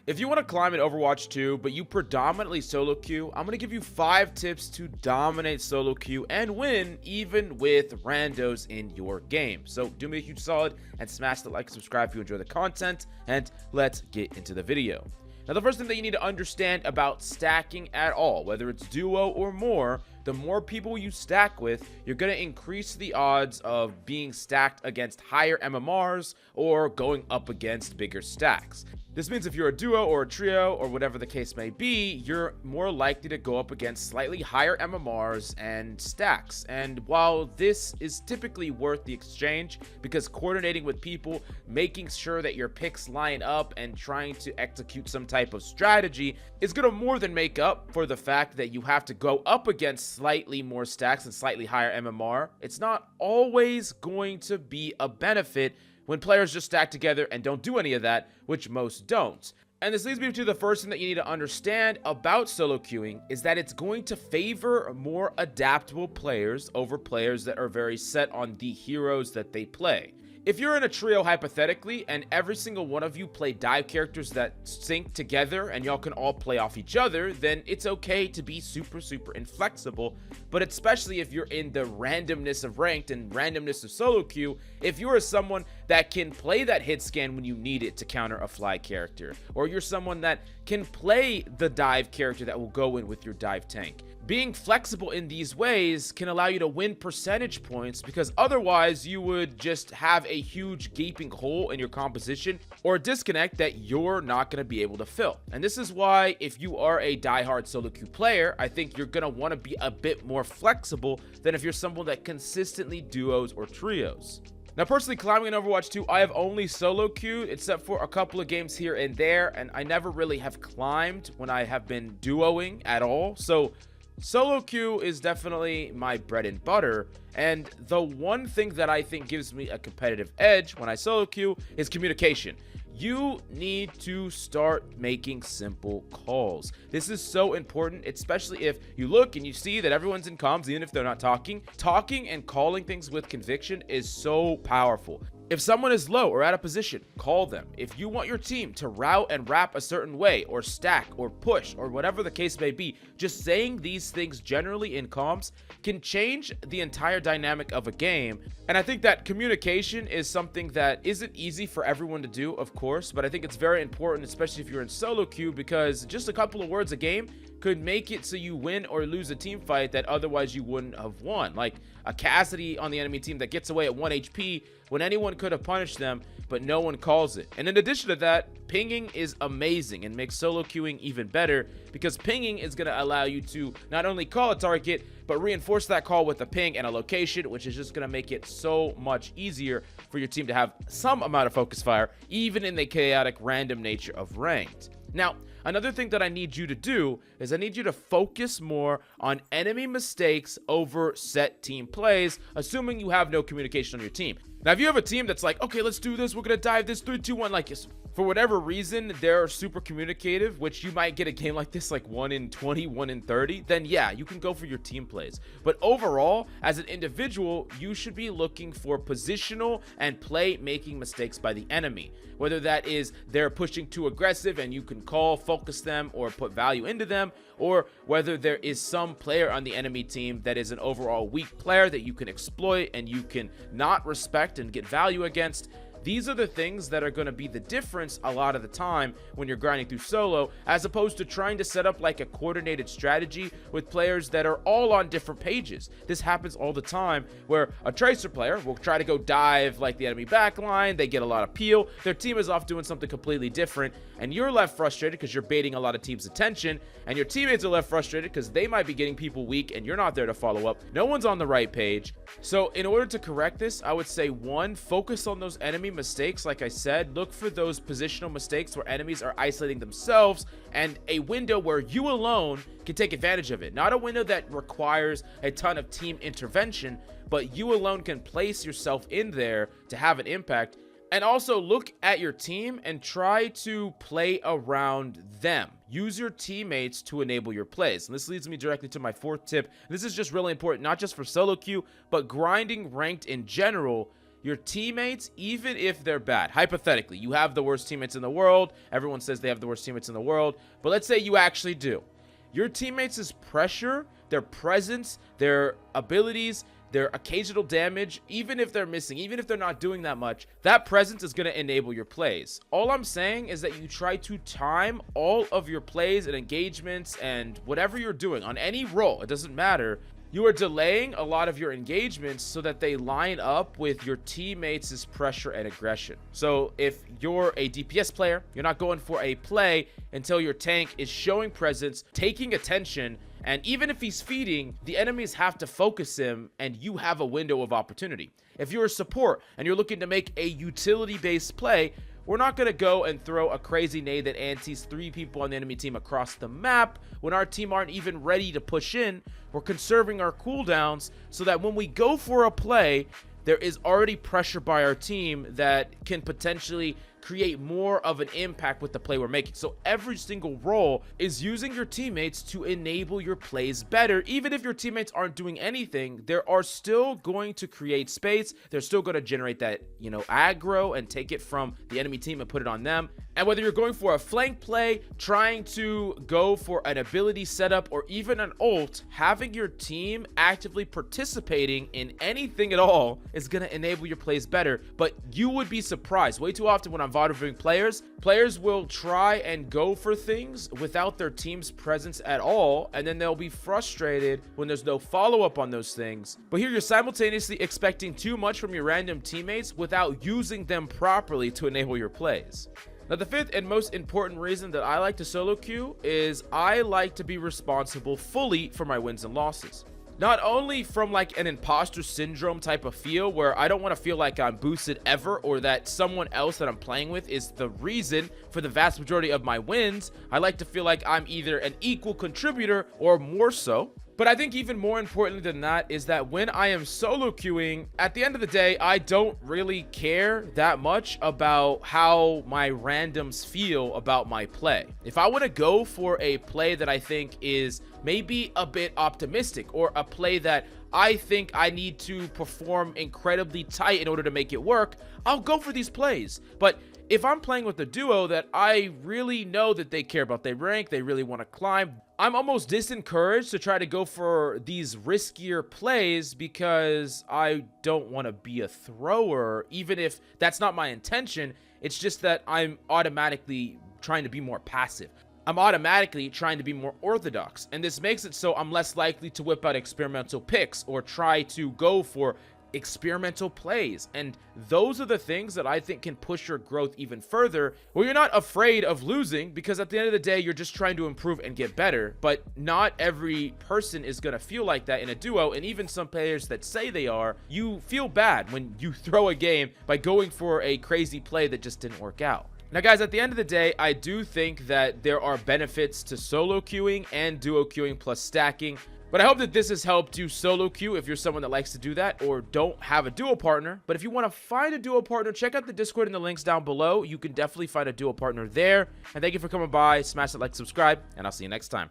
If you want to climb in Overwatch 2, but you predominantly solo queue, I'm going to give you 5 tips to dominate solo queue and win even with randos in your game. So do me a huge solid and smash the like and subscribe if you enjoy the content, and let's get into the video. Now, the first thing that you need to understand about stacking at all, whether it's duo or more, the more people you stack with, you're going to increase the odds of being stacked against higher MMRs or going up against bigger stacks. This means if you're a duo or a trio or whatever the case may be, you're more likely to go up against slightly higher MMRs and stacks. And while this is typically worth the exchange, because coordinating with people, making sure that your picks line up and trying to execute some type of strategy is going to more than make up for the fact that you have to go up against slightly more stacks and slightly higher MMR. It's not always going to be a benefit when players just stack together and don't do any of that, which most don't. And this leads me to the first thing that you need to understand about solo queuing is that it's going to favor more adaptable players over players that are very set on the heroes that they play. If you're in a trio hypothetically and every single one of you play dive characters that sync together and y'all can all play off each other, then it's okay to be super inflexible. But especially if you're in the randomness of ranked and randomness of solo queue, if you're someone that can play that hit scan when you need it to counter a fly character, or you're someone that can play the dive character that will go in with your dive tank, being flexible in these ways can allow you to win percentage points, because otherwise you would just have a huge gaping hole in your composition or a disconnect that you're not going to be able to fill. And this is why if you are a diehard solo queue player, I think you're going to want to be a bit more flexible than if you're someone that consistently duos or trios. Now, personally, climbing in Overwatch 2, I have only solo queued, except for a couple of games here and there, and I never really have climbed when I have been duoing at all. So solo queue is definitely my bread and butter, and the one thing that I think gives me a competitive edge when I solo queue is communication. You need to start making simple calls. This is so important, especially if you look and you see that everyone's in comms, even if they're not talking. Talking and calling things with conviction is so powerful. If someone is low or out of position, call them. If you want your team to route and wrap a certain way, or stack, or push, or whatever the case may be, just saying these things generally in comms can change the entire dynamic of a game. And I think that communication is something that isn't easy for everyone to do, of course, but I think it's very important, especially if you're in solo queue, because just a couple of words a game could make it so you win or lose a team fight that otherwise you wouldn't have won. Like a Cassidy on the enemy team that gets away at 1 HP when anyone could have punished them, but no one calls it. And in addition to that, pinging is amazing and makes solo queuing even better, because pinging is going to allow you to not only call a target, but reinforce that call with a ping and a location, which is just going to make it so much easier for your team to have some amount of focus fire, even in the chaotic random nature of ranked. Now, another thing that I need you to do is I need you to focus more on enemy mistakes over set team plays, assuming you have no communication on your team. Now, if you have a team that's like, okay, let's do this, we're going to dive this 3, 2, 1, like this. For whatever reason, they're super communicative, which you might get a game like this, like 1 in 20, 1 in 30, then yeah, you can go for your team plays. But overall, as an individual, you should be looking for positional and play-making mistakes by the enemy. Whether that is they're pushing too aggressive and you can call, focus them, or put value into them, or whether there is some player on the enemy team that is an overall weak player that you can exploit and you can not respect and get value against. These are the things that are going to be the difference a lot of the time when you're grinding through solo, as opposed to trying to set up like a coordinated strategy with players that are all on different pages. This happens all the time where a tracer player will try to go dive like the enemy backline, they get a lot of peel, their team is off doing something completely different, and you're left frustrated because you're baiting a lot of teams' attention, and your teammates are left frustrated because they might be getting people weak and you're not there to follow up. No one's on the right page. So in order to correct this, I would say 1, focus on those enemy mistakes. Like I said, look for those positional mistakes where enemies are isolating themselves, and a window where you alone can take advantage of it. Not a window that requires a ton of team intervention, but you alone can place yourself in there to have an impact. And also look at your team and try to play around them. Use your teammates to enable your plays. And this leads me directly to my 4th tip. This is just really important, not just for solo queue, but grinding ranked in general. your teammates, even if they're bad, hypothetically, you have the worst teammates in the world. Everyone says they have the worst teammates in the world, but let's say you actually do. Your teammates' pressure, their presence, their abilities, their occasional damage, even if they're missing, even if they're not doing that much, that presence is going to enable your plays. All I'm saying is that you try to time all of your plays and engagements and whatever you're doing on any role. It doesn't matter. You are delaying a lot of your engagements so that they line up with your teammates' pressure and aggression. So if you're a DPS player, you're not going for a play until your tank is showing presence, taking attention, and even if he's feeding, the enemies have to focus him and you have a window of opportunity. If you're a support and you're looking to make a utility-based play, we're not going to go and throw a crazy nade that antis 3 people on the enemy team across the map when our team aren't even ready to push in. We're conserving our cooldowns so that when we go for a play, there is already pressure by our team that can potentially create more of an impact with the play we're making. So every single role is using your teammates to enable your plays better. Even if your teammates aren't doing anything, they are still going to create space. They're still going to generate that, aggro and take it from the enemy team and put it on them. And whether you're going for a flank play, trying to go for an ability setup, or even an ult, having your team actively participating in anything at all is going to enable your plays better. But you would be surprised. Way too often when I'm VOD reviewing players will try and go for things without their team's presence at all, and then they'll be frustrated when there's no follow-up on those things. But here you're simultaneously expecting too much from your random teammates without using them properly to enable your plays. Now, the fifth and most important reason that I like to solo queue is I like to be responsible fully for my wins and losses. Not only from like an imposter syndrome type of feel where I don't want to feel like I'm boosted ever, or that someone else that I'm playing with is the reason for the vast majority of my wins. I like to feel like I'm either an equal contributor or more so. But I think even more importantly than that is that when I am solo queuing, at the end of the day, I don't really care that much about how my randoms feel about my play. If I want to go for a play that I think is maybe a bit optimistic, or a play that I think I need to perform incredibly tight in order to make it work, I'll go for these plays. But if I'm playing with a duo that I really know that they care about their rank, they really want to climb, I'm almost disencouraged to try to go for these riskier plays because I don't want to be a thrower, even if that's not my intention. It's just that I'm automatically trying to be more passive. I'm automatically trying to be more orthodox, and this makes it so I'm less likely to whip out experimental picks or try to go for experimental plays. And those are the things that I think can push your growth even further, where you're not afraid of losing, because at the end of the day, you're just trying to improve and get better. But not every person is going to feel like that in a duo, and even some players that say they are, you feel bad when you throw a game by going for a crazy play that just didn't work out. Now guys, at the end of the day, I do think that there are benefits to solo queuing and duo queuing plus stacking. But I hope that this has helped you solo queue if you're someone that likes to do that or don't have a duo partner. But if you want to find a duo partner, check out the Discord in the links down below. You can definitely find a duo partner there. And thank you for coming by. Smash that like, subscribe, and I'll see you next time.